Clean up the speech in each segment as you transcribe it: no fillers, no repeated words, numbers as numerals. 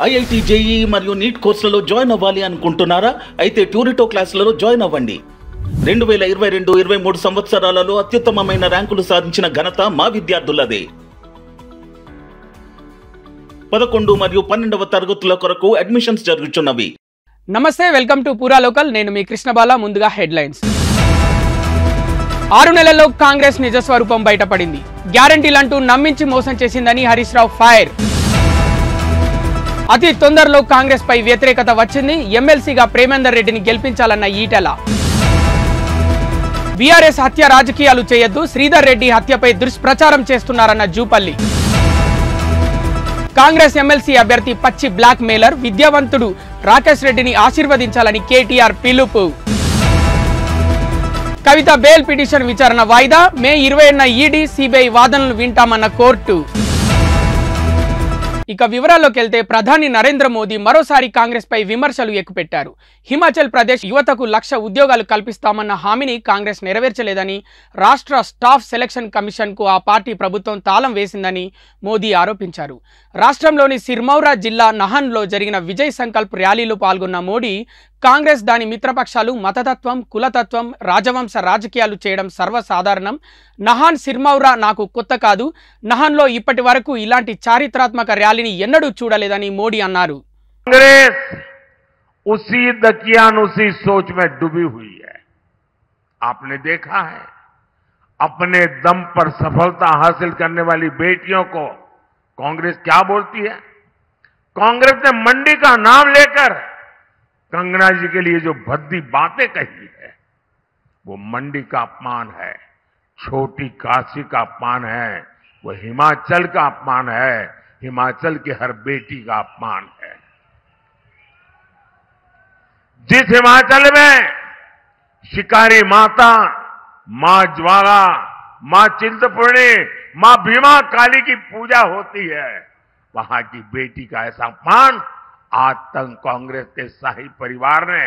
IIT JEE మరియు neat కోర్సులలో join అవ్వాలి అనుకుంటున్నారా? అయితే ట్యూరిటో క్లాసులలో జాయిన్ అవ్వండి. 2022-23 సంవత్సరాలలో అత్యుత్తమమైన ర్యాంకులు సాధించిన ఘనత మా విద్యార్థులదే. 11 మరియు 12వ తరగతుల కొరకు అడ్మిషన్స్ జరుగుతున్నవి. నమస్తే, వెల్కమ్ టు పూరా లోకల్. నేను మీ కృష్ణబాల. ముందుగా హెడ్లైన్స్. 6 నెలల్లో కాంగ్రెస్ నిజస్వరూపం బయటపడింది. గ్యారంటీలంటూ నమ్మించి మోసం చేసిందని హరీష్ రావు ఫైర్. అతి తొందరలో కాంగ్రెస్ పై వ్యతిరేకత వచ్చింది. ఎమ్మెల్సీగా ప్రేమేందర్ రెడ్డిని గెలిపించాలన్న ఈటెల. బీఆర్ఎస్ హత్య రాజకీయాలు చేయొద్దు, శ్రీధర్ రెడ్డి హత్యపై దుష్ప్రచారం చేస్తున్నారన్న జూపల్లి. కాంగ్రెస్ ఎమ్మెల్సీ అభ్యర్థి పచ్చి బ్లాక్ మెయిలర్, విద్యావంతుడు రాకేష్ రెడ్డిని ఆశీర్వదించాలని కేటీఆర్ పిలుపు. కవిత బెయిల్ పిటిషన్ విచారణ వాయిదా. మే 20న ఈడీ సిబిఐ వాదనలు వింటామన్న కోర్టు. ఇక వివరాల్లోకి వెళ్తే, ప్రధాని నరేంద్ర మోదీ మరోసారి కాంగ్రెస్ పై విమర్శలు ఎక్కుపెట్టారు. హిమాచల్ ప్రదేశ్ యువతకు 1,00,000 ఉద్యోగాలు కల్పిస్తామన్న హామీని కాంగ్రెస్ నెరవేర్చలేదని, రాష్ట్ర స్టాఫ్ సెలక్షన్ కమిషన్కు ఆ పార్టీ ప్రభుత్వం తాళం వేసిందని మోదీ ఆరోపించారు. రాష్ట్రంలోని సిర్మౌరా జిల్లా నహన్లో జరిగిన విజయ్ సంకల్ప్ ర్యాలీలో పాల్గొన్న మోడీ, కాంగ్రెస్ దాని మిత్రపక్షాలు మతతత్వం, కులతత్వం, రాజవంశ రాజకీయాలు చేయడం సర్వసాధారణం. నహాన్ సిర్మౌరా నాకు కొత్త కాదు. నహాన్లో ఇప్పటి వరకు ఇలాంటి చారిత్రాత్మక ర్యాలీని ఎన్నడూ చూడలేదని మోడీ అన్నారు. कांग्रेस उसी दकियानुसी सोच में डूबी हुई है. आपने देखा है, अपने दम पर सफलता हासिल करने वाली बेटियों को कांग्रेस क्या बोलती है? कांग्रेस ने मंडी का नाम लेकर कंगना जी के लिए जो भद्दी बातें कही है, वो मंडी का अपमान है, छोटी काशी का अपमान है, वो हिमाचल का अपमान है, हिमाचल की हर बेटी का अपमान है. जिस हिमाचल में शिकारी माता, मां ज्वाला, मां चिंतपूर्णी, मां भीमा काली की पूजा होती है, वहां की बेटी का ऐसा अपमान आज तक कांग्रेस के शाही परिवार ने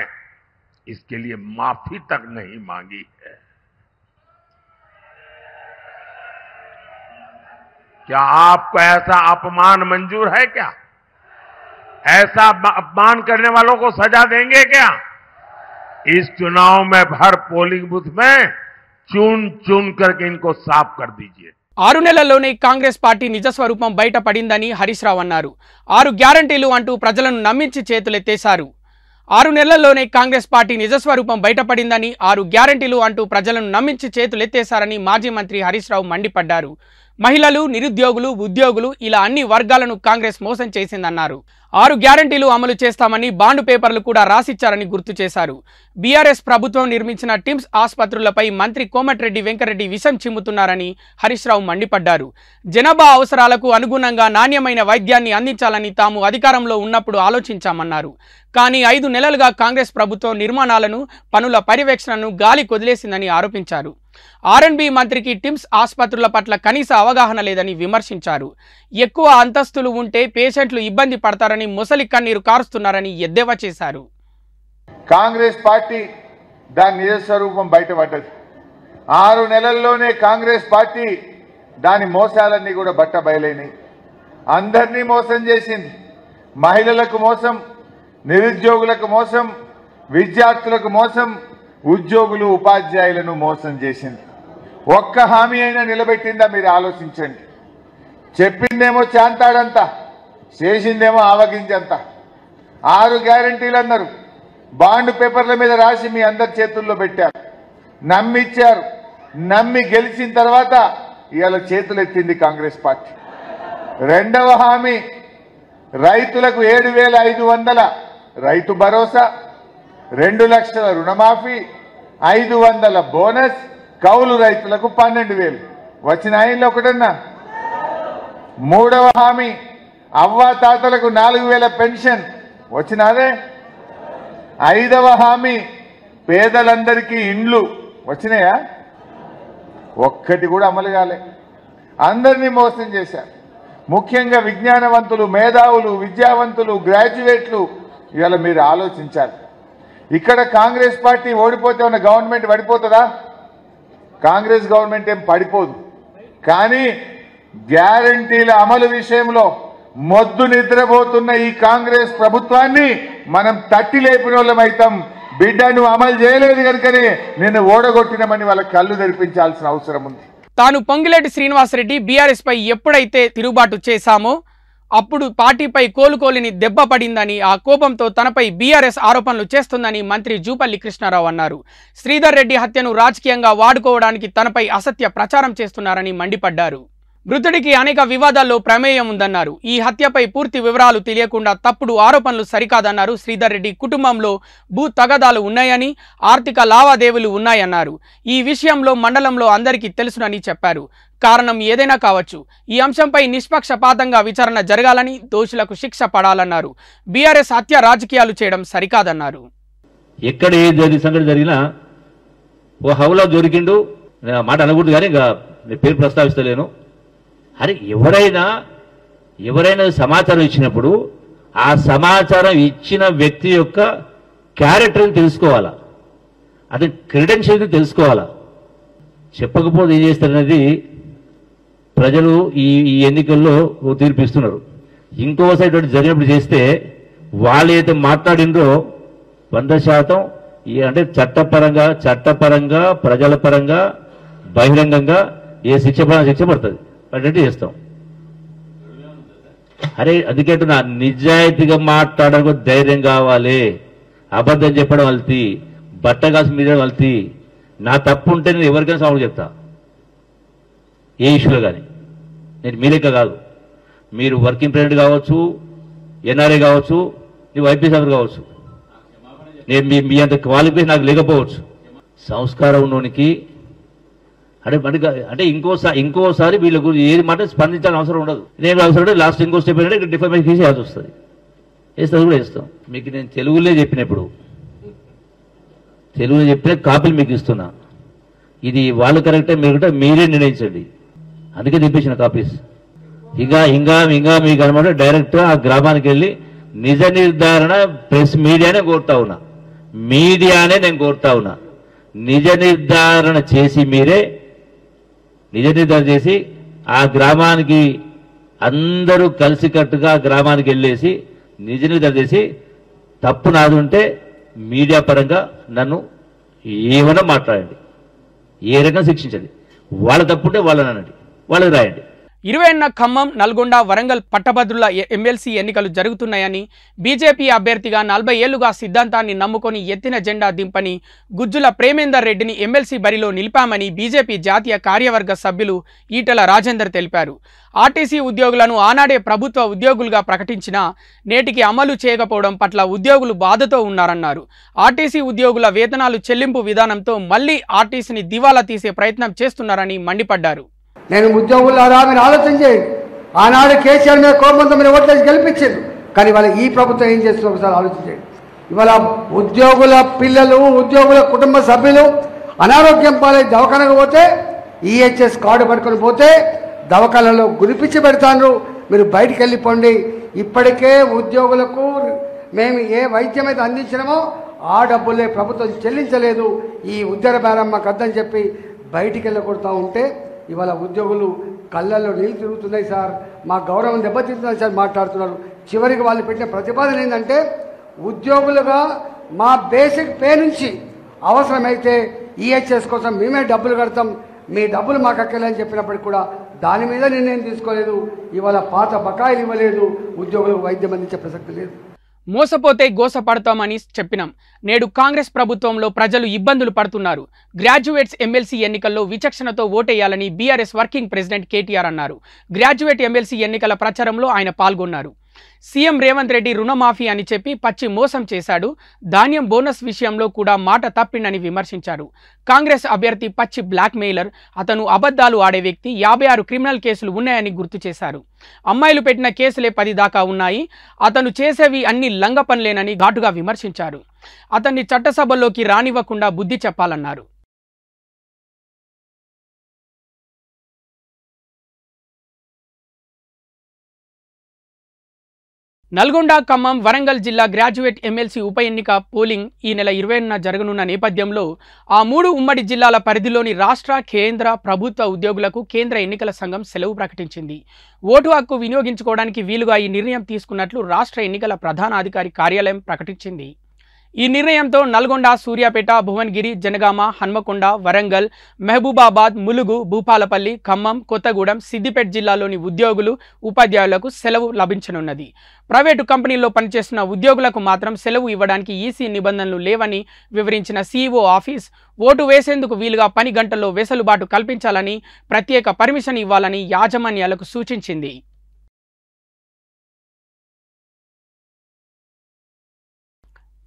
इसके लिए माफी तक नहीं मांगी है. क्या आपको ऐसा अपमान मंजूर है? क्या ऐसा अपमान करने वालों को सजा देंगे? क्या इस चुनाव में हर पोलिंग बूथ में चुन चुन करके इनको साफ कर दीजिए. 6 నెలల్లోనే కాంగ్రెస్ పార్టీ నిజస్వరూపం బయటపడిందని హరీష్ రావు అన్నారు. 6 గ్యారంటీలు అంటూ ప్రజలను నమ్మించి చేతులెత్తేశారు. 6 నెలల్లోనే కాంగ్రెస్ పార్టీ నిజస్వరూపం బయటపడిందని, 6 గ్యారంటీలు అంటూ ప్రజలను నమ్మించి చేతులెత్తేశారని మాజీ మంత్రి హరీష్ రావు మండిపడ్డారు. మహిళలు, నిరుద్యోగులు, ఉద్యోగులు ఇలా అన్ని వర్గాలను కాంగ్రెస్ మోసం చేసిందన్నారు. 6 గ్యారంటీలు అమలు చేస్తామని బాండ్ పేపర్లు కూడా రాసిచ్చారని గుర్తు చేశారు. బీఆర్ఎస్ ప్రభుత్వం నిర్మించిన టిమ్స్ ఆసుపత్రులపై మంత్రి కోమటిరెడ్డి వెంకరెడ్డి విషం చిమ్ముతున్నారని హరీష్ రావు మండిపడ్డారు. జనాభా అవసరాలకు అనుగుణంగా నాణ్యమైన వైద్యాన్ని అందించాలని తాము అధికారంలో ఉన్నప్పుడు ఆలోచించామన్నారు. కానీ 5 నెలలుగా కాంగ్రెస్ ప్రభుత్వం నిర్మాణాలను, పనుల పర్యవేక్షణను గాలి కొదిలేసిందని ఆరోపించారు. ఆర్ఎండ్బి మంత్రికి టిమ్స్ ఆసుపత్రుల పట్ల కనీస అవగాహన లేదని విమర్శించారు. ఎక్కువ అంతస్తులు ఉంటే పేషెంట్లు ఇబ్బంది పడతారని ముసలి కన్నీరు కారుస్తున్నారని ఎద్దేవా చేశారు. కాంగ్రెస్ పార్టీ దాని నిజస్వరూపం బయటపడ్డది. 6 నెలల్లోనే కాంగ్రెస్ పార్టీ దాని మోసాలన్నీ కూడా బట్టబయలైనాయి. అందరినీ మోసం చేసింది. మహిళలకు మోసం, నిరుద్యోగులకు మోసం, విద్యార్థులకు మోసం, ఉద్యోగులు ఉపాధ్యాయులను మోసం చేసింది. ఒక్క హామీ అయినా నిలబెట్టిందా? మీరు ఆలోచించండి. చెప్పిందేమో చాంతాడంతా, చేసిందేమో ఆవగింజంత. 6 గ్యారంటీలు అన్నారు, బాండ్ పేపర్ల మీద రాసి మీ అందరి చేతుల్లో పెట్టారు, నమ్మిచ్చారు. నమ్మి గెలిచిన తర్వాత ఇవాళ చేతులెత్తింది కాంగ్రెస్ పార్టీ. 2వ హామీ, రైతులకు 7,500 రైతు భరోసా, 2 లక్షల రుణమాఫీ, 500 బోనస్, కౌలు రైతులకు 12,000 వచ్చిన ఆయనలో ఒకటన్నా. 3వ హామీ, అవ్వా తాతలకు 4,000 పెన్షన్ వచ్చినాదే. 5వ హామీ, పేదలందరికీ ఇండ్లు వచ్చినాయా? ఒక్కటి కూడా అమలు కాలే. అందరినీ మోసం చేశారు. ముఖ్యంగా విజ్ఞానవంతులు, మేధావులు, విద్యావంతులు, గ్రాడ్యుయేట్లు ఇవాళ మీరు ఆలోచించాలి. ఇక్కడ కాంగ్రెస్ పార్టీ ఓడిపోతే ఉన్న గవర్నమెంట్ పడిపోతుందా? కాంగ్రెస్ గవర్నమెంట్ ఏం పడిపోదు. కానీ గ్యారంటీల అమలు విషయంలో మొద్దు నిద్రపోతున్న ఈ కాంగ్రెస్ ప్రభుత్వాన్ని మనం తట్టి లేపిన వాళ్ళమైతాం. బిడ్డ నువ్వు అమలు చేయలేదు కనుకనే నిన్ను ఓడగొట్టినమని వాళ్ళ కళ్ళు తెరిపించాల్సిన అవసరం ఉంది. తాను పొంగిలేటి శ్రీనివాసరెడ్డి బీఆర్ఎస్ పై ఎప్పుడైతే తిరుగుబాటు చేశామో అప్పుడు పార్టీపై కోలుకోలిని దెబ్బ పడిందని, ఆ కోపంతో తనపై బీఆర్ఎస్ ఆరోపణలు చేస్తుందని మంత్రి జూపల్లి కృష్ణారావు అన్నారు. శ్రీధర్ రెడ్డి హత్యను రాజకీయంగా వాడుకోవడానికి తనపై అసత్య ప్రచారం చేస్తున్నారని మండిపడ్డారు. మృతుడికి అనేక వివాదాల్లో ప్రమేయం ఉందన్నారు. ఈ హత్యపై పూర్తి వివరాలు తెలియకుండా తప్పుడు ఆరోపణలు సరికాదన్నారు. శ్రీధర్ రెడ్డి కుటుంబంలో భూ తగాదాలు ఉన్నాయని, ఆర్థిక లావాదేవీలు ఉన్నాయన్నారు. ఈ విషయంలో మండలంలో అందరికీ తెలుసునని చెప్పారు. కారణం ఏదైనా కావచ్చు, ఈ అంశంపై నిష్పక్షపాతంగా విచారణ జరగాలని, దోషులకు శిక్ష పడాలన్నారు. బీఆర్ఎస్ హత్య రాజకీయాలు చేయడం సరికాదన్నారు. ఎక్కడ ఏ సంఘటన జరిగినా ఓ హౌలా దొరికిండు మాట అనకూడదు, కానీ ఇంకా పేరు ప్రస్తావిస్తలేను. అరే ఎవరైనా సమాచారం ఇచ్చినప్పుడు ఆ సమాచారం ఇచ్చిన వ్యక్తి యొక్క క్యారెక్టర్ని తెలుసుకోవాలా, అతని క్రెడెన్షియల్ని తెలుసుకోవాలా. చెప్పకపోతే ఏం చేస్తారనేది ప్రజలు ఈ ఎన్నికల్లో తీర్పిస్తున్నారు. ఇంకోసారి ఇటువంటి జరిగినప్పుడు చేస్తే వాళ్ళు ఏదైతే మాట్లాడిందో 100% అంటే చట్టపరంగా ప్రజల పరంగా బహిరంగంగా ఏ శిక్ష పడుతుంది అటువంటి చేస్తాం. అరే అందుకే నా నిజాయితీగా మాట్లాడడానికి ధైర్యం కావాలి. అబద్ధం చెప్పడం వెళ్తీ, బట్టగాసి మీద వెళ్తీ, నా తప్పు ఉంటే నేను ఎవరికైనా సవాలు చెప్తా, ఏ ఇష్యూలో కానీ. నేను మీ లెక్క కాదు, మీరు వర్కింగ్ ప్రెసిడెంట్ కావచ్చు, ఎన్ఆర్ఐ కావచ్చు, నువ్వు ఐపీఎస్ ఆఫీసర్ కావచ్చు, నేను మీ అంత క్వాలిఫికేషన్ నాకు లేకపోవచ్చు. సంస్కారం ఉన్నోనికి అంటే ఇంకోసారి వీళ్ళ గురించి ఏది మాట స్పందించాలని అవసరం ఉండదు. నేను అవసరం ఉంటే లాస్ట్ ఇంకో స్టెప్ ఏంటంటే డిఫర్మేషన్ కేసు వేయాల్సి వస్తుంది. వేస్తుంది కూడా వేస్తాం. మీకు నేను తెలుగులో చెప్పినప్పుడు కాపీలు మీకు ఇస్తున్నా. ఇది వాళ్ళు కరెక్టే మీరే నిర్ణయించండి. అందుకే తెప్పించిన కాపీస్. ఇంకా మీకు అనమాట డైరెక్ట్గా ఆ గ్రామానికి వెళ్ళి నిజ నిర్ధారణ ప్రెస్ మీడియానే కోరుతా ఉన్నా. నేను కోరుతా ఉన్నా. నిజ నిర్ధారణ చేసి ఆ గ్రామానికి అందరూ కలిసికట్టుగా గ్రామానికి వెళ్ళేసి నిజ నిర్ధారణ చేసి తప్పు నాది ఉంటే మీడియా పరంగా నన్ను ఏమైనా మాట్లాడండి, ఏ రకంగా శిక్షించండి. వాళ్ళ తప్పుంటే వాళ్ళని అనండి, వాళ్ళకి రాయండి. 20న ఖమ్మం, నల్గొండ, వరంగల్ పట్టభద్రుల ఎమ్మెల్సీ ఎన్నికలు జరుగుతున్నాయని, బీజేపీ అభ్యర్థిగా 40 ఏళ్లుగా సిద్ధాంతాన్ని నమ్ముకొని ఎత్తిన జెండా దింపని గుజ్జుల ప్రేమేందర్ రెడ్డిని ఎమ్మెల్సీ బరిలో నిలిపామని బీజేపీ జాతీయ కార్యవర్గ సభ్యులు ఈటెల రాజేందర్ తెలిపారు. ఆర్టీసీ ఉద్యోగులను ఆనాడే ప్రభుత్వ ఉద్యోగులుగా ప్రకటించినా నేటికి అమలు చేయకపోవడం పట్ల ఉద్యోగులు బాధతో ఉన్నారన్నారు. ఆర్టీసీ ఉద్యోగుల వేతనాలు చెల్లింపు విధానంతో మళ్లీ ఆర్టీసీని దివాలా తీసే ప్రయత్నం చేస్తున్నారని మండిపడ్డారు. నేను ఉద్యోగులారా మీరు ఆలోచన చేయండి. ఆనాడు కేసీఆర్ మీద కోపంతో మీరు ఓట్లేసి గెలిపించారు, కానీ ఇవాళ ఈ ప్రభుత్వం ఏం చేస్తుందో ఒకసారి ఆలోచన చేయండి. ఇవాళ ఉద్యోగుల పిల్లలు, ఉద్యోగుల కుటుంబ సభ్యులు అనారోగ్యం పాలై దవాఖానకు పోతే ఈహెచ్ఎస్ కార్డు పట్టుకొని పోతే దవాఖానలో గురిపించి పెడతాను, మీరు బయటికి వెళ్ళిపోండి. ఇప్పటికే ఉద్యోగులకు మేము ఏ వైద్యం అయితే అందించినామో ఆ డబ్బులే ప్రభుత్వం చెల్లించలేదు, ఈ ఉద్యోగ భారం మాకు అర్థని చెప్పి బయటికి వెళ్ళకూడతా ఉంటే ఇవాళ ఉద్యోగులు కళ్ళల్లో నీళ్ళు తిరుగుతున్నాయి సార్, మా గౌరవం దెబ్బతింటున్నాయి సార్ మాట్లాడుతున్నారు. చివరికి వాళ్ళు పెట్టిన ప్రతిపాదన ఏంటంటే ఉద్యోగులుగా మా బేసిక్ పే నుంచి అవసరమైతే ఈహెచ్ఎస్ కోసం మేమే డబ్బులు కడతాం, మీ డబ్బులు మాకు అక్కర్లేదని చెప్పినప్పటికి కూడా దాని మీద నిర్ణయం తీసుకోలేదు. ఇవాళ పాత బకాయిలు ఇవ్వలేదు, ఉద్యోగులకు వైద్యం అందించే ప్రసక్తి లేదు. మోసపోతే గోసపడతామని చెప్పినాం. నేడు కాంగ్రెస్ ప్రభుత్వంలో ప్రజలు ఇబ్బందులు పడుతున్నారు. గ్రాడ్యుయేట్స్ ఎమ్మెల్సీ ఎన్నికల్లో విచక్షణతో ఓటేయాలని బీఆర్ఎస్ వర్కింగ్ ప్రెసిడెంట్ కేటీఆర్ అన్నారు. గ్రాడ్యుయేట్ ఎమ్మెల్సీ ఎన్నికల ప్రచారంలో ఆయన పాల్గొన్నారు. సీఎం రేవంత్ రెడ్డి రుణమాఫీ అని చెప్పి పచ్చి మోసం చేశాడు, ధాన్యం బోనస్ విషయంలో కూడా మాట తప్పిండని విమర్శించారు. కాంగ్రెస్ అభ్యర్థి పచ్చి బ్లాక్ మెయిలర్, అతను అబద్ధాలు ఆడే వ్యక్తి, 56 క్రిమినల్ కేసులు ఉన్నాయని గుర్తు చేశారు. అమ్మాయిలు పెట్టిన కేసులే 10 దాకా ఉన్నాయి, అతను చేసేవి అన్ని లంగ పనులేనని ఘాటుగా విమర్శించారు. అతన్ని చట్టసభల్లోకి రానివ్వకుండా బుద్ధి చెప్పాలన్నారు. నల్గొండ, ఖమ్మం, వరంగల్ జిల్లా గ్రాడ్యుయేట్ ఎమ్మెల్సీ ఉప ఎన్నిక పోలింగ్ ఈ నెల 20న జరగనున్న నేపథ్యంలో ఆ 3 ఉమ్మడి జిల్లాల పరిధిలోని రాష్ట్ర, కేంద్ర ప్రభుత్వ ఉద్యోగులకు కేంద్ర ఎన్నికల సంఘం సెలవు ప్రకటించింది. ఓటు హక్కు వినియోగించుకోవడానికి వీలుగా ఈ నిర్ణయం తీసుకున్నట్లు రాష్ట్ర ఎన్నికల ప్రధానాధికారి కార్యాలయం ప్రకటించింది. ఈ నిర్ణయంతో నల్గొండ, సూర్యాపేట, భువనగిరి, జనగామ, హన్మకొండ, వరంగల్, మహబూబాబాద్, ములుగు, భూపాలపల్లి, ఖమ్మం, కొత్తగూడెం, సిద్దిపేట జిల్లాలోని ఉద్యోగులు, ఉపాధ్యాయులకు సెలవు లభించనున్నది. ప్రైవేటు కంపెనీల్లో పనిచేస్తున్న ఉద్యోగులకు మాత్రం సెలవు ఇవ్వడానికి ఈసీ నిబంధనలు లేవని వివరించిన సీఈఓ ఆఫీస్ ఓటు వేసేందుకు వీలుగా పని గంటల్లో వెసులుబాటు కల్పించాలని, ప్రత్యేక పర్మిషన్ ఇవ్వాలని యాజమాన్యాలకు సూచించింది.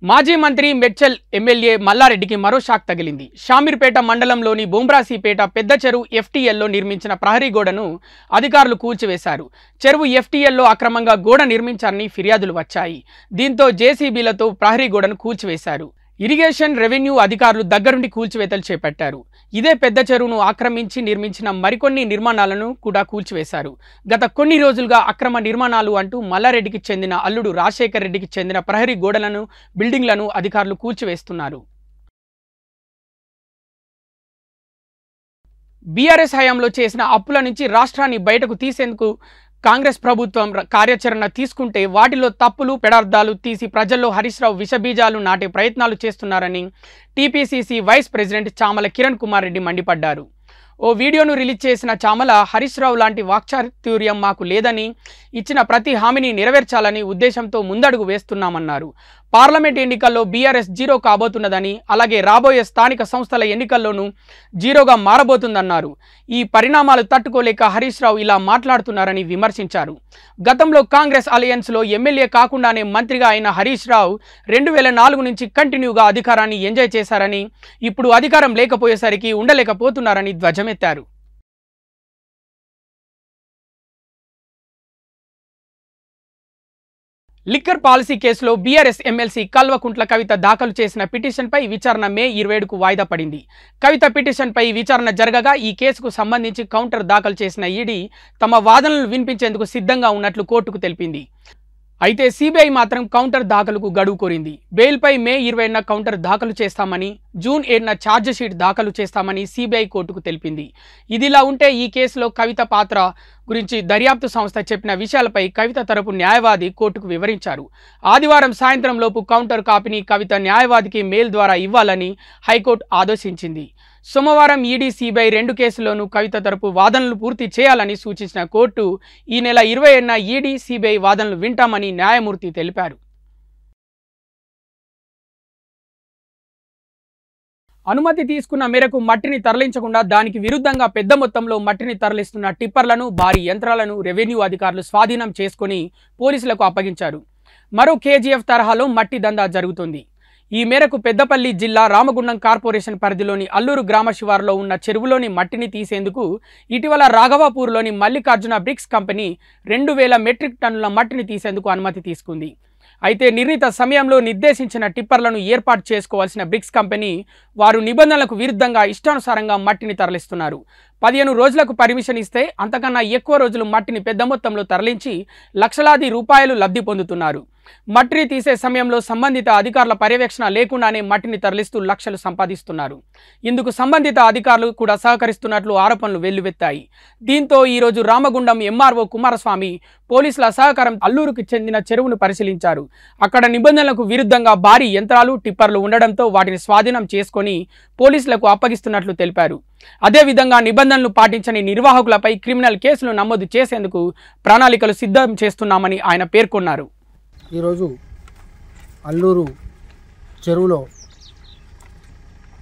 మాజీ మంత్రి మెడ్చల్ ఎమ్మెల్యే మల్లారెడ్డికి మరో షాక్ తగిలింది. షామీర్పేట మండలంలోని బొంబ్రాసీపేట పెద్ద చెరువు ఎఫ్టీఎల్లో నిర్మించిన ప్రహరీ గోడను అధికారులు కూల్చివేశారు. చెరువు ఎఫ్టీఎల్లో అక్రమంగా గోడ నిర్మించారని ఫిర్యాదులు వచ్చాయి. దీంతో జేసీబీలతో ప్రహరీ గోడను కూల్చివేశారు. ఇరిగేషన్, రెవెన్యూ అధికారులు దగ్గరుండి కూల్చివేతలు చేపట్టారు. ఇదే పెద్ద చెరువును ఆక్రమించి నిర్మించిన మరికొన్ని నిర్మాణాలను కూడా కూల్చివేశారు. గత కొన్ని రోజులుగా అక్రమ నిర్మాణాలు అంటూ మల్లారెడ్డికి చెందిన అల్లుడు రాజశేఖర్ రెడ్డికి చెందిన ప్రహరీ గోడలను, బిల్డింగ్లను అధికారులు కూల్చివేస్తున్నారు. బీఆర్ఎస్ హయాంలో చేసిన అప్పుల నుంచి రాష్ట్రాన్ని బయటకు తీసేందుకు కాంగ్రెస్ ప్రభుత్వం కార్యాచరణ తీసుకుంటే వాటిలో తప్పులు, పెడార్థాలు తీసి ప్రజల్లో హరీష్ రావు విషబీజాలు నాటే ప్రయత్నాలు చేస్తున్నారని TPCC vice president Chamala Kiran Kumar Reddy మండిపడ్డారు. ఓ వీడియోను రిలీజ్ చేసిన చామల హరీష్ రావు లాంటి వాక్చాతుర్యం మాకు లేదని, ఇచ్చిన ప్రతి హామీని నెరవేర్చాలని ఉద్దేశంతో ముందడుగు వేస్తున్నామన్నారు. పార్లమెంట్ ఎన్నికల్లో బీఆర్ఎస్ జీరో కాబోతున్నదని, అలాగే రాబోయే స్థానిక సంస్థల ఎన్నికల్లోనూ జీరోగా మారబోతుందన్నారు. ఈ పరిణామాలు తట్టుకోలేక హరీష్ రావు ఇలా మాట్లాడుతున్నారని విమర్శించారు. గతంలో కాంగ్రెస్ అలయన్స్లో ఎమ్మెల్యే కాకుండానే మంత్రిగా అయిన హరీష్ రావు 2004 నుంచి కంటిన్యూగా అధికారాన్ని ఎంజాయ్ చేశారని, ఇప్పుడు అధికారం లేకపోయేసరికి ఉండలేకపోతున్నారని ధ్వజమెత్తారు. లిక్కర్ పాలసీ కేసులో బీఆర్ఎస్ ఎమ్మెల్సీ కల్వకుంట్ల కవిత దాఖలు చేసిన పిటిషన్పై విచారణ మే 27కు వాయిదా పడింది. కవిత పిటిషన్పై విచారణ జరగగా ఈ కేసుకు సంబంధించి కౌంటర్ దాఖలు చేసిన ఈడీ తమ వాదనలు వినిపించేందుకు సిద్ధంగా ఉన్నట్లు కోర్టుకు తెలిపింది. అయితే సిబిఐ మాత్రం కౌంటర్ దాఖలుకు గడువు కోరింది. బెయిల్పై మే 20న కౌంటర్ దాఖలు చేస్తామని, జూన్ 7న ఛార్జిషీట్ దాఖలు చేస్తామని సిబిఐ కోర్టుకు తెలిపింది. ఇదిలా ఉంటే ఈ కేసులో కవిత పాత్ర గురించి దర్యాప్తు సంస్థ చెప్పిన విషయాలపై కవిత తరపు న్యాయవాది కోర్టుకు వివరించారు. ఆదివారం సాయంత్రం లోపు కౌంటర్ కాపీని కవిత న్యాయవాదికి మెయిల్ ద్వారా ఇవ్వాలని హైకోర్టు ఆదేశించింది. సోమవారం ఈడీ, సిబిఐ 2 కేసుల్లోనూ కవిత తరపు వాదనలు పూర్తి చేయాలని సూచించిన కోర్టు ఈ నెల 27న ఈడీ, సిబిఐ వాదనలు వింటామని న్యాయమూర్తి తెలిపారు. అనుమతి తీసుకున్న మేరకు మట్టిని తరలించకుండా దానికి విరుద్ధంగా పెద్ద మొత్తంలో మట్టిని తరలిస్తున్న టిప్పర్లను, భారీ యంత్రాలను రెవెన్యూ అధికారులు స్వాధీనం చేసుకుని పోలీసులకు అప్పగించారు. మరో కేజీఎఫ్ తరహాలో మట్టి దందా జరుగుతుంది. ఈ మేరకు పెద్దపల్లి జిల్లా రామగుండం కార్పొరేషన్ పరిధిలోని అల్లూరు గ్రామ శివారులో ఉన్న చెరువులోని మట్టిని తీసేందుకు ఇటీవల రాఘవాపూర్లోని మల్లికార్జున బ్రిక్స్ కంపెనీ 2000 మెట్రిక్ టన్నుల మట్టిని తీసేందుకు అనుమతి తీసుకుంది. అయితే నిర్ణీత సమయంలో నిర్దేశించిన టిప్పర్లను ఏర్పాటు చేసుకోవాల్సిన బ్రిక్స్ కంపెనీ వారు నిబంధనలకు విరుద్ధంగా ఇష్టానుసారంగా మట్టిని తరలిస్తున్నారు. 15 రోజులకు పర్మిషన్ ఇస్తే అంతకన్నా ఎక్కువ రోజులు మట్టిని పెద్ద మొత్తంలో తరలించి లక్షలాది రూపాయలు లబ్ధి పొందుతున్నారు. మట్టిని తీసే సమయంలో సంబంధిత అధికారుల పర్యవేక్షణ లేకుండానే మట్టిని తరలిస్తూ లక్షలు సంపాదిస్తున్నారు. ఇందుకు సంబంధిత అధికారులు కూడా సహకరిస్తున్నట్లు ఆరోపణలు వెల్లువెత్తాయి. దీంతో ఈరోజు రామగుండం ఎంఆర్ఓ కుమారస్వామి పోలీసుల సహకారం అల్లూరుకు చెందిన చెరువును పరిశీలించారు. అక్కడ నిబంధనలకు విరుద్ధంగా భారీ యంత్రాలు, టిప్పర్లు ఉండడంతో వాటిని స్వాధీనం చేసుకొని పోలీసులకు అప్పగిస్తున్నట్లు తెలిపారు. అదేవిధంగా నిబంధనలు పాటించని నిర్వాహకులపై క్రిమినల్ కేసులు నమోదు చేసేందుకు ప్రణాళికలు సిద్ధం చేస్తున్నామని ఆయన పేర్కొన్నారు. ఈరోజు అల్లూరు చెరువులో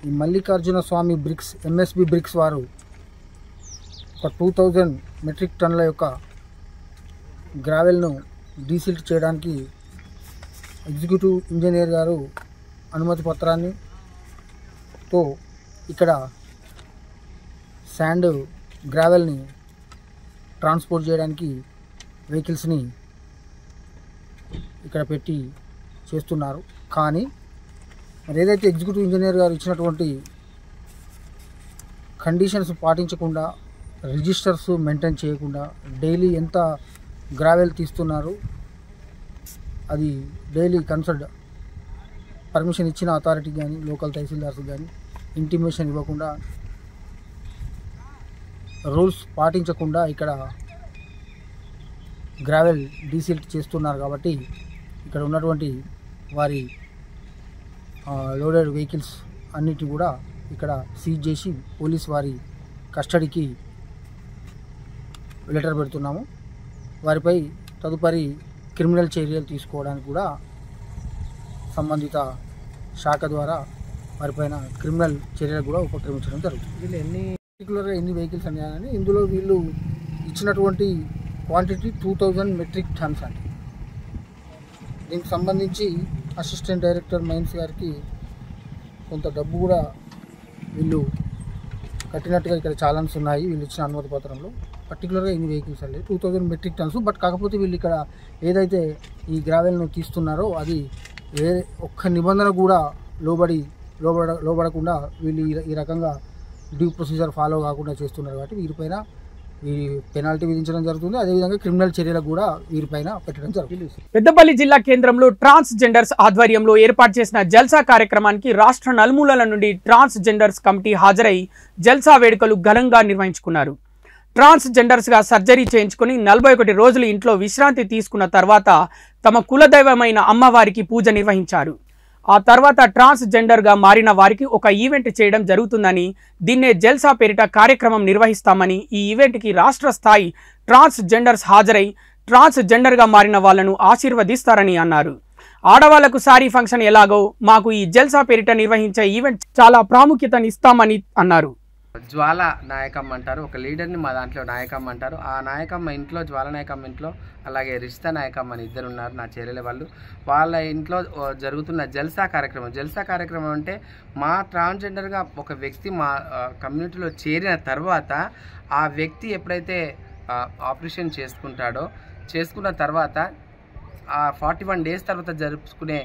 ఈ మల్లికార్జున స్వామి బ్రిక్స్, ఎంఎస్బి బ్రిక్స్ వారు ఒక 2000 మెట్రిక్ టన్నుల యొక్క గ్రావెల్ను డీసిల్ట్ చేయడానికి ఎగ్జిక్యూటివ్ ఇంజనీర్ గారు అనుమతి పత్రాన్ని తో ఇక్కడ శాండ్, గ్రావెల్ని ట్రాన్స్పోర్ట్ చేయడానికి వెహికల్స్ని ఇక్కడ పెట్టి చేస్తున్నారు. కానీ మరి ఏదైతే ఎగ్జిక్యూటివ్ ఇంజనీర్ గారు ఇచ్చినటువంటి కండిషన్స్ పాటించకుండా, రిజిస్టర్స్ మెయింటైన్ చేయకుండా డైలీ ఎంత గ్రావెల్ తీస్తున్నారు, అది డైలీ కన్సల్ట్ పర్మిషన్ ఇచ్చిన అథారిటీ కానీ లోకల్ తహసీల్దార్స్ కానీ ఇంటిమేషన్ ఇవ్వకుండా రూల్స్ పాటించకుండా ఇక్కడ గ్రావెల్ డీసిల్ట్ చేస్తున్నారు. కాబట్టి ఇక్కడ ఉన్నటువంటి వారి లోడెడ్ వెహికల్స్ అన్నిటి కూడా ఇక్కడ సీజ్ చేసి పోలీస్ వారి కస్టడీకి లెటర్ పెడుతున్నాము. వారిపై తదుపరి క్రిమినల్ చర్యలు తీసుకోవడానికి కూడా సంబంధిత శాఖ ద్వారా వారిపైన క్రిమినల్ చర్యలు కూడా ఉపక్రమించడం జరుగుతుంది. పర్టికులర్గా ఎన్ని వెహికల్స్ అన్నాయని ఇందులో వీళ్ళు ఇచ్చినటువంటి క్వాంటిటీ 2000 మెట్రిక్ టన్స్ అండి. దీనికి సంబంధించి అసిస్టెంట్ డైరెక్టర్ మైన్స్ గారికి కొంత డబ్బు కూడా వీళ్ళు కట్టినట్టుగా ఇక్కడ చాలాన్స్ ఉన్నాయి వీళ్ళు ఇచ్చిన అనుమతి పత్రంలో. పర్టికులర్గా ఎన్ని వెహికల్స్ అండి 2000 మెట్రిక్ టన్స్. బట్ కాకపోతే వీళ్ళు ఇక్కడ ఏదైతే ఈ గ్రావెల్ను తీస్తున్నారో అది ఒక్క నిబంధన కూడా లోబడకుండా వీళ్ళు ఈ రకంగా డ్యూ ప్రొసీజర్ ఫాలో కాకుండా చేస్తున్నారు. కాబట్టి వీరిపైన పెనాల్టీ విధించడం జరుగుతుంది. అదేవిధంగా క్రిమినల్ చర్యలకు కూడా వీరిపైన పెట్టడం జరుగుతుంది. పెద్దపల్లి జిల్లా కేంద్రంలో ట్రాన్స్జెండర్స్ ఆధ్వర్యంలో ఏర్పాటు చేసిన జల్సా కార్యక్రమానికి రాష్ట్ర నలుమూలల నుండి ట్రాన్స్జెండర్స్ కమిటీ హాజరై జల్సా వేడుకలు ఘనంగా నిర్వహించుకున్నారు. ట్రాన్స్జెండర్స్గా సర్జరీ చేయించుకుని 41 రోజులు ఇంట్లో విశ్రాంతి తీసుకున్న తర్వాత తమ కులదైవమైన అమ్మవారికి పూజ నిర్వహించారు. ఆ తర్వాత ట్రాన్స్జెండర్గా మారిన వారికి ఒక ఈవెంట్ చేయడం జరుగుతుందని, దీన్నే జల్సా పేరిట కార్యక్రమం నిర్వహిస్తామని, ఈ ఈవెంట్కి రాష్ట్ర స్థాయి ట్రాన్స్జెండర్స్ హాజరై ట్రాన్స్జెండర్గా మారిన వాళ్లను ఆశీర్వదిస్తారని అన్నారు. ఆడవాళ్లకు సారీ ఫంక్షన్ ఎలాగో మాకు ఈ జల్సా పేరిట నిర్వహించే ఈవెంట్ చాలా ప్రాముఖ్యతనిస్తామని అన్నారు. జ్వాల నాయకమ్మ అంటారు, ఒక లీడర్ని మా దాంట్లో నాయకమ్మ అంటారు. ఆ నాయకమ్మ ఇంట్లో, జ్వాల నాయకమ్మ ఇంట్లో, అలాగే రిష్తా నాయకమ్మ అని ఇద్దరు ఉన్నారు, నా చెల్లెల వాళ్ళు. వాళ్ళ ఇంట్లో జరుగుతున్న జల్సా కార్యక్రమం అంటే మా ట్రాన్స్జెండర్గా ఒక వ్యక్తి మా కమ్యూనిటీలో చేరిన తర్వాత ఆ వ్యక్తి ఎప్పుడైతే ఆపరేషన్ చేసుకున్న తర్వాత ఆ 41 డేస్ తర్వాత జరుపుకునే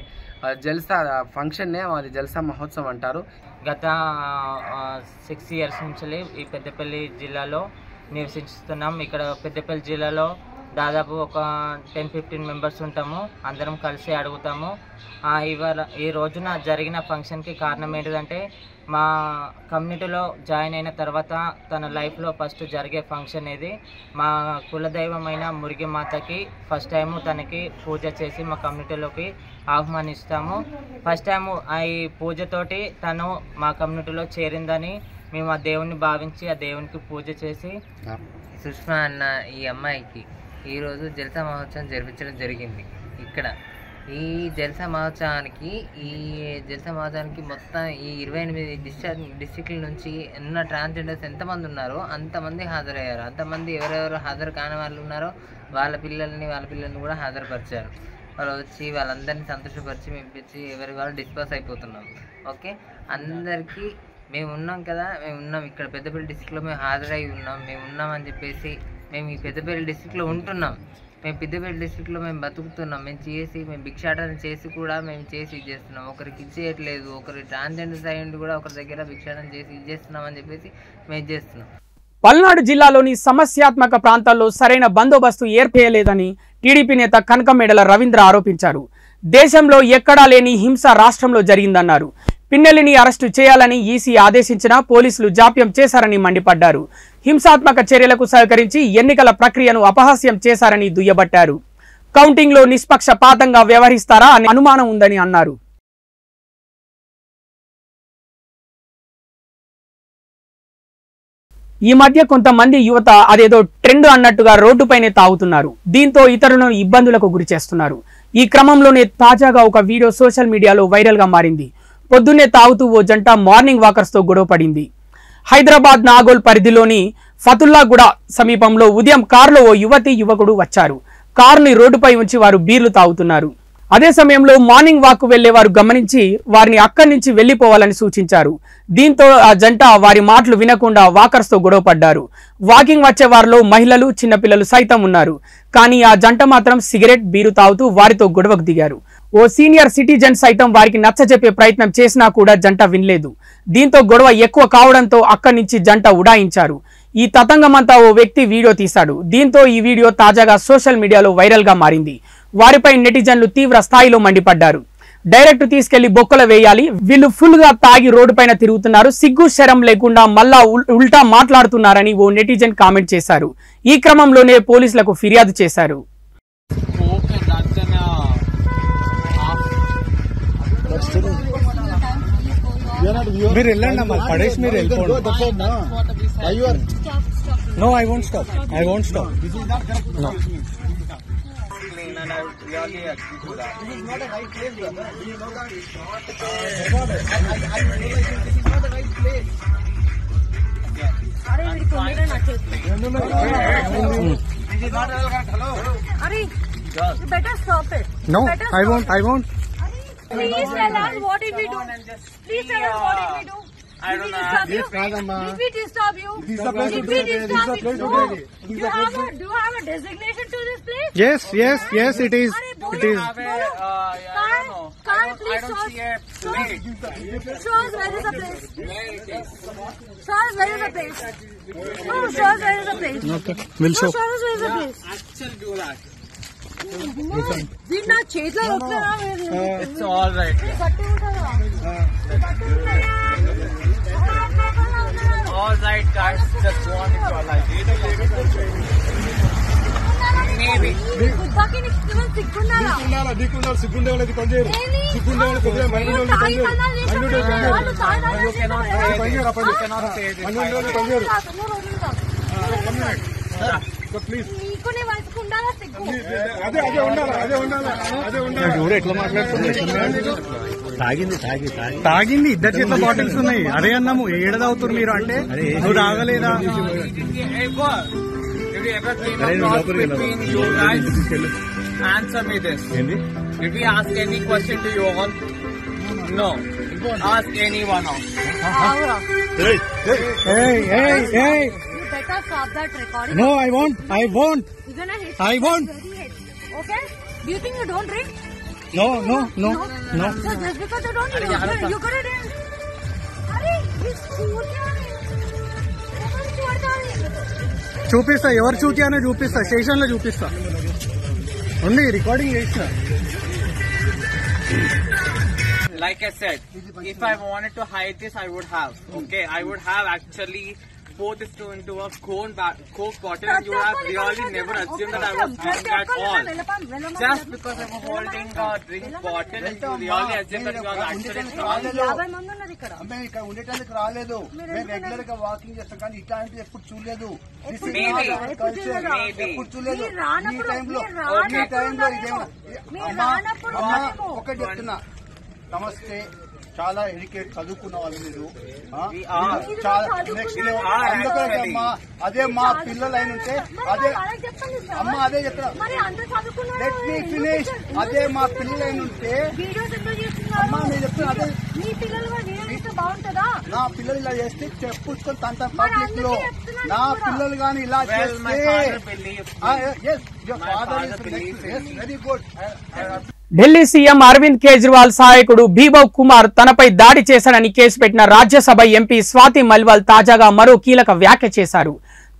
జల్సా ఫంక్షన్నే అది జల్సా మహోత్సవం అంటారు. గత 6 ఇయర్స్ నుంచి ఈ పెద్దపల్లి జిల్లాలో నివసిస్తున్నాం. ఇక్కడ పెద్దపల్లి జిల్లాలో దాదాపు ఒక 10-15 మెంబర్స్ ఉంటాము. అందరం కలిసి అడుగుతాము. ఈ రోజున జరిగిన ఫంక్షన్కి కారణం ఏంటిదంటే మా కమ్యూనిటీలో జాయిన్ అయిన తర్వాత తన లైఫ్లో ఫస్ట్ జరిగే ఫంక్షన్ ఇది. మా కులదైవమైన మురిగి మాతకి ఫస్ట్ టైము తనకి పూజ చేసి మా కమ్యూనిటీలోకి ఆహ్వానిస్తాము. ఫస్ట్ టైము ఈ పూజతోటి తను మా కమ్యూనిటీలో చేరిందని మేము ఆ దేవుణ్ణి భావించి ఆ దేవునికి పూజ చేసి సుష్మా అన్న ఈ అమ్మాయికి ఈరోజు జల్సా మహోత్సవం జరిపించడం జరిగింది. ఇక్కడ ఈ జల్సా మహోత్సవానికి మొత్తం ఈ 28 డిస్ట్రిక్ట్ల నుంచి ఉన్న ట్రాన్స్జెండర్స్ ఎంతమంది ఉన్నారో అంతమంది హాజరయ్యారు. అంతమంది ఎవరెవరు హాజరు కాని వాళ్ళు ఉన్నారో వాళ్ళ పిల్లల్ని కూడా హాజరుపరిచారు. వాళ్ళు వచ్చి వాళ్ళందరినీ సంతోషపరిచి మెప్పించి ఎవరి వాళ్ళు డిస్పర్స్ అయిపోతున్నాం. ఓకే, అందరికీ మేము ఉన్నాం కదా, మేము ఉన్నాం ఇక్కడ పెద్దపల్లి డిస్ట్రిక్ట్లో మేము హాజరై ఉన్నాం, మేము ఉన్నామని చెప్పేసి మేము ఈ పెద్దపల్లి డిస్ట్రిక్ట్లో ఉంటున్నాం, మేము పెద్దపల్లి డిస్ట్రిక్ట్లో మేము బతుకుతున్నాం, మేము భిక్షాటన చేసి కూడా మేము చేసి ఇచ్చేస్తున్నాం. ఒకరికి ఇచ్చేయట్లేదు, ఒకరి ట్రాన్స్జెండర్స్ అయ్యండి కూడా ఒకరి దగ్గర భిక్షాటన చేసి ఇచ్చేస్తున్నాం అని చెప్పేసి మేము చేస్తున్నాం. పల్నాడు జిల్లాలోని సమస్యాత్మక ప్రాంతాల్లో సరైన బందోబస్తు ఏర్పేయలేదని టీడీపీ నేత కనకమేడల రవీంద్ర ఆరోపించారు. దేశంలో ఎక్కడా లేని హింస రాష్ట్రంలో జరిగిందన్నారు. పిన్నెల్లిని అరెస్టు చేయాలని ఈసీ ఆదేశించినా పోలీసులు జాప్యం చేశారని మండిపడ్డారు. హింసాత్మక చర్యలకు సహకరించి ఎన్నికల ప్రక్రియను అపహాస్యం చేశారని దుయ్యబట్టారు. కౌంటింగ్లో నిష్పక్షపాతంగా వ్యవహరిస్తారా అనే అనుమానం ఉందని అన్నారు. ఈ మధ్య కొంతమంది యువత అదేదో ట్రెండ్ అన్నట్టుగా రోడ్డుపైనే తాగుతున్నారు. దీంతో ఇతరులను ఇబ్బందులకు గురి చేస్తున్నారు. ఈ క్రమంలోనే తాజాగా ఒక వీడియో సోషల్ మీడియాలో వైరల్ గా మారింది. పొద్దున్నే తాగుతూ ఓ జంట మార్నింగ్ వాకర్స్ తో గొడవ పడింది. హైదరాబాద్ నాగోల్ పరిధిలోని ఫతుల్లాగూడ సమీపంలో ఉదయం కారులో ఓ యువకుడు వచ్చారు. కారుని రోడ్డుపై ఉంచి వారు బీర్లు తాగుతున్నారు. అదే సమయంలో మార్నింగ్ వాక్ వెళ్లే వారు గమనించి వారిని అక్కడి నుంచి వెళ్లిపోవాలని సూచించారు. దీంతో ఆ జంట వారి మాటలు వినకుండా వాకర్స్ తో గొడవ పడ్డారు. వాకింగ్ వచ్చే వారిలో మహిళలు, చిన్నపిల్లలు సైతం ఉన్నారు. కానీ ఆ జంట మాత్రం సిగరెట్, బీరు తాగుతూ వారితో గొడవకు దిగారు. ఓ సీనియర్ సిటిజన్ సైతం వారికి నచ్చజెప్పే ప్రయత్నం చేసినా కూడా జంట వినలేదు. దీంతో గొడవ ఎక్కువ కావడంతో అక్కడి నుంచి జంట ఉడాయించారు. ఈ తతంగమంతా ఓ వ్యక్తి వీడియో తీశాడు. దీంతో ఈ వీడియో తాజాగా సోషల్ మీడియాలో వైరల్ గా మారింది. వారిపై నెటిజన్లు తీవ్ర స్థాయిలో మండిపడ్డారు. డైరెక్ట్ తీసుకెళ్లి బొక్కలు వేయాలి, వీళ్ళు ఫుల్ గా తాగి రోడ్డు పైన తిరుగుతున్నారు, సిగ్గు శరం లేకుండా మళ్ళా ఉల్టా మాట్లాడుతున్నారని ఓ నెటిజన్ కామెంట్ చేశారు. ఈ క్రమంలోనే పోలీసులకు ఫిర్యాదు చేశారు. మీరు వెళ్ళండి అమ్మా, పడేసి మీరు వెళ్ళిపోండి. No, I won't stop, I won't stop. No. No, I won't. Please tell us what did we do? Please tell us what did we do? I don't know. Did we disturb you? This is the place to do it. Do you have a designation to this place? Yes, it is. It is. Can't please show us where is the place? Show us where is the place? No, show us where is the place. Okay, we'll show. Show us where is the place. Actually do that. దీన్ని నా చేతిలో వస్తారా? It's all right. All right, guys. Just go on with your life. Maybe. సిగ్గుండే వాళ్ళది పని చేయరు. సిగ్గుండే వాళ్ళు కొద్దిగా mind పని చేయరు. ప్లీజ్ ఎట్లా మాట్లాడుతున్నారు? తాగింది ఇద్దరు చేత బాటిల్స్ ఉన్నాయి. అదే అన్నాము, ఏడదవుతారు మీరు అంటే నువ్వు తాగలేదా? Answer me this. Did we ask any question to you all? No. Ask anyone else. Hey. You better stop that recording. No, I won't. You're gonna hit. I won't. Okay? Do you think you don't drink? No. So just because you don't drink, you could have done. Arey, this food చూపిస్తా, ఎవరు చూచానో చూపిస్తా, station లో చూపిస్తా. ఉంది recording చేసిన. Like I said, if I wanted to hide this, I would have. Okay, I would have actually poured this into a Coke bottle, and you have really never assumed that I was drunk at all. Just because I'm holding a drink bottle, and you really assume that you are actually drunk. ఇక్కడ ఉండేటానికి రాలేదు. మేము regular గా walking చేస్తాం, కానీ ఇట్లాంటిది ఎప్పుడు చూడలేదు. ఎప్పుడు చూడలేదు. ఈ టైంలో ఇదేమన్నా ఒకటి చెప్తున్నా, నమస్తే, చాలా ఎడ్యుకేట్ చదువుకున్న వాళ్ళు మీరు. నెక్స్ట్ అదే మా పిల్లలు అయిన ఉంటే అదే అమ్మ అదే చెప్తా. Let me finish. అదే మా పిల్లలు అయిన ఉంటే అమ్మ నేను చెప్తున్నా, అదే నా పిల్లలు ఇలా చేస్తే చెప్పుకొని తంత పబ్లిక్ లో నా పిల్లలు గాని ఇలా చేస్తే very good. Delhi CM Arvind Kejriwal సహాయకుడు బీబవ్ కుమార్ తనపై దాడి చేశాడని కేసు పెట్టిన రాజ్యసభ ఎంపీ స్వాతి మల్వాల్ తాజాగా మరో కీలక వ్యాఖ్య చేశారు.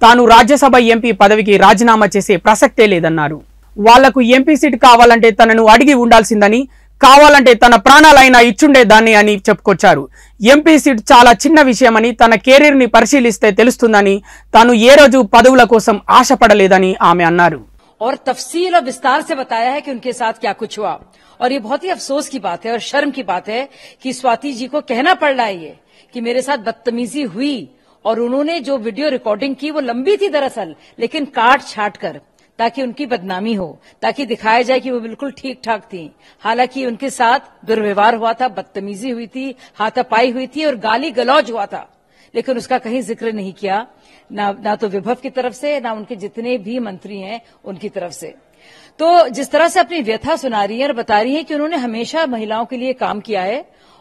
తాను రాజ్యసభ ఎంపీ పదవికి రాజీనామా చేసే ప్రసక్తే లేదన్నారు. వాళ్లకు ఎంపీ సీట్ కావాలంటే తనను అడిగి ఉండాల్సిందని, కావాలంటే తన ప్రాణాలైనా ఇచ్చుండేదాన్ని అని చెప్పుకొచ్చారు. ఎంపీ సీట్ చాలా చిన్న విషయమని, తన కెరీర్ ని పరిశీలిస్తే తెలుస్తుందని, తాను ఏ రోజు పదవుల కోసం ఆశపడలేదని ఆమె అన్నారు. और तफसील और विस्तार से बताया है कि उनके साथ क्या कुछ हुआ। और ये बहुत ही अफसोस की बात है और शर्म की बात है कि स्वाति जी को कहना पड़ रहा है ये कि मेरे साथ बदतमीजी हुई। और उन्होंने जो वीडियो रिकॉर्डिंग की वो लंबी थी दरअसल, लेकिन काट छाट कर, ताकि उनकी बदनामी हो, ताकि दिखाया जाए कि वो बिल्कुल ठीक ठाक थी। हालांकि उनके साथ दुर्व्यवहार हुआ था, बदतमीजी हुई थी, हाथापाई हुई थी और गाली गलौज हुआ था, लेकिन उसका कहीं जिक्र नहीं किया, ना तो विभव की तरफ से, ना उनके जितने भी मंत्री हैं उनकी तरफ से। तो जिस तरह से अपनी व्यथा सुना रही है और बता रही है कि उन्होंने हमेशा महिलाओं के लिए काम किया है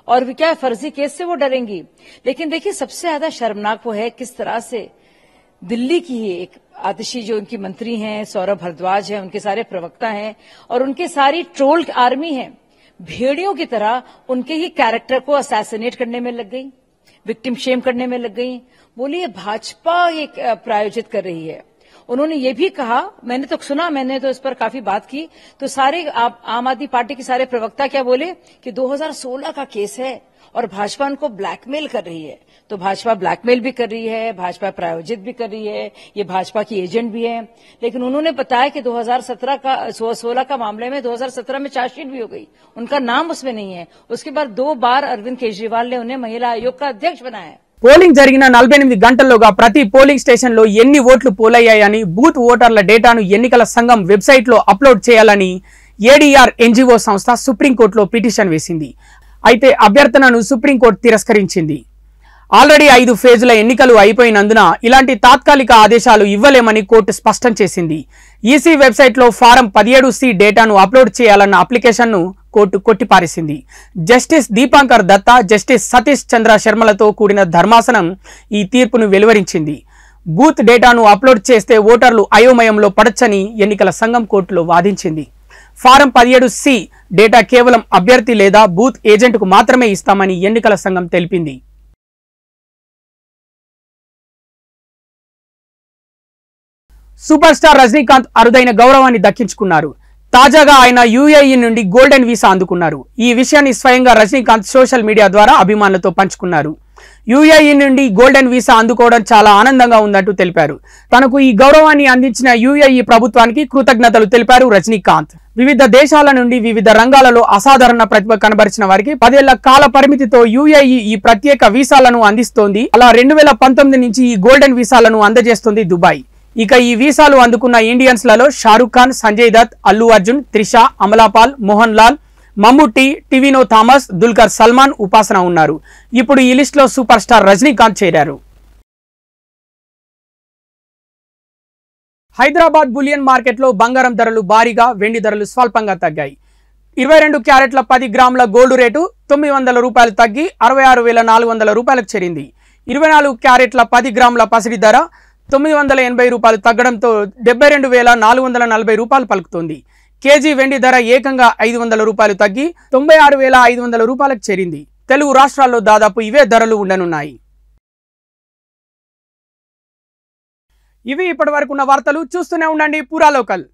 और क्या फर्जी केस से वो डरेंगी। लेकिन देखिए, सबसे ज्यादा शर्मनाक वो है किस तरह से दिल्ली की ही एक आतिशी जो उनकी मंत्री हैं, सौरभ भारद्वाज हैं, उनके सारे प्रवक्ता हैं और उनके सारी ट्रोल आर्मी है, भेड़ियों की तरह उनके ही कैरेक्टर को असैसिनेट करने में लग गई, विक्टिम शेम करने में लग गई। बोलिए, भाजपा ये प्रायोजित कर रही है उन्होंने ये भी कहा, मैंने तो सुना, मैंने तो इस पर काफी बात की, तो सारे आम आदमी पार्टी के सारे प्रवक्ता क्या बोले कि 2016 का केस है और भाजपा उनको ब्लैकमेल कर रही है। तो भाजपा ब्लैकमेल भी कर रही है, भाजपा प्रायोजित भी कर रही है, ये भाजपा की एजेंट भी है। लेकिन उन्होंने बताया कि 2016 का मामले में 2017 में चार्जशीट भी हो गई, उनका नाम उसमें नहीं है। उसके बाद 2 बार अरविंद केजरीवाल ने उन्हें महिला आयोग का अध्यक्ष बनाया है। పోలింగ్ జరిగిన 48 గంటల్లోగా ప్రతి పోలింగ్ స్టేషన్ లో ఎన్ని ఓట్లు పోలయ్యాయని బూత్ ఓటర్ల డేటాను ఎన్నికల సంఘం వెబ్సైట్ లో అప్లోడ్ చేయాలని ఏడీఆర్ ఎన్జీఓ సంస్థ సుప్రీంకోర్టులో పిటిషన్ వేసింది. అయితే అభ్యర్థనను సుప్రీంకోర్టు తిరస్కరించింది. ఆల్రెడీ 5 ఫేజుల ఎన్నికలు అయిపోయినందున ఇలాంటి తాత్కాలిక ఆదేశాలు ఇవ్వలేమని కోర్టు స్పష్టం చేసింది. ఈసీ వెబ్సైట్ లో ఫారం 17C డేటాను అప్లోడ్ చేయాలన్న అప్లికేషన్ను కోర్టు కొట్టిపారేసింది. జస్టిస్ దీపాంకర్ దత్తా, జస్టిస్ సతీష్ చంద్ర శర్మలతో కూడిన ధర్మాసనం ఈ తీర్పును వెలువరించింది. బూత్ డేటాను అప్లోడ్ చేస్తే ఓటర్లు అయోమయంలో పడొచ్చని ఎన్నికల సంఘం కోర్టులో వాదించింది. ఫారం 17C డేటా కేవలం అభ్యర్థి లేదా బూత్ ఏజెంట్కు మాత్రమే ఇస్తామని ఎన్నికల సంఘం తెలిపింది. సూపర్ స్టార్ రజనీకాంత్ అరుదైన గౌరవాన్ని దక్కించుకున్నారు. తాజాగా ఆయన యూఏఈ నుండి గోల్డెన్ వీసా అందుకున్నారు. ఈ విషయాన్ని స్వయంగా రజనీకాంత్ సోషల్ మీడియా ద్వారా అభిమానులతో పంచుకున్నారు. యూఏఈ నుండి గోల్డెన్ వీసా అందుకోవడం చాలా ఆనందంగా ఉందంటూ తెలిపారు. తనకు ఈ గౌరవాన్ని అందించిన యూఏఈ ప్రభుత్వానికి కృతజ్ఞతలు తెలిపారు రజనీకాంత్. వివిధ దేశాల నుండి వివిధ రంగాలలో అసాధారణ ప్రతిభ కనబరిచిన వారికి 10 ఏళ్ల కాల పరిమితితో యూఏఈ ఈ ప్రత్యేక వీసాలను అందిస్తోంది. అలా 2019 నుంచి ఈ గోల్డెన్ వీసాలను అందజేస్తుంది దుబాయ్. ఇక ఈ వీసాలు అందుకున్న ఇండియన్స్లలో షారుఖ్ ఖాన్, సంజయ్ దత్, అల్లు అర్జున్, త్రిష, అమలాపాల్, మోహన్ లాల్, మమ్ముట్టి, టివినో థామస్, దుల్కర్ సల్మాన్, ఉపాసన ఉన్నారు. ఇప్పుడు ఈ లిస్ట్ లో సూపర్ స్టార్ రజనీకాంత్ చేరారు. హైదరాబాద్ బులియన్ మార్కెట్లో బంగారం ధరలు భారీగా, వెండి ధరలు స్వల్పంగా తగ్గాయి. 22 క్యారెట్ల 10 గ్రాముల గోల్డ్ రేటు 900 రూపాయలు తగ్గి 66,400 రూపాయలకు చేరింది. 24 క్యారెట్ల 10 గ్రాముల పసిడి ధర 980 రూపాయలు తగ్గడంతో 72,440 రూపాయలు పలుకుతోంది. కేజీ వెండి ధర ఏకంగా 500 రూపాయలు తగ్గి 96,500 రూపాయలకు చేరింది. తెలుగు రాష్ట్రాల్లో దాదాపు ఇవే ధరలు ఉండనున్నాయి. ఇవి ఇప్పటి వరకున్న వార్తలు. చూస్తూనే ఉండండి పూరా లోకల్.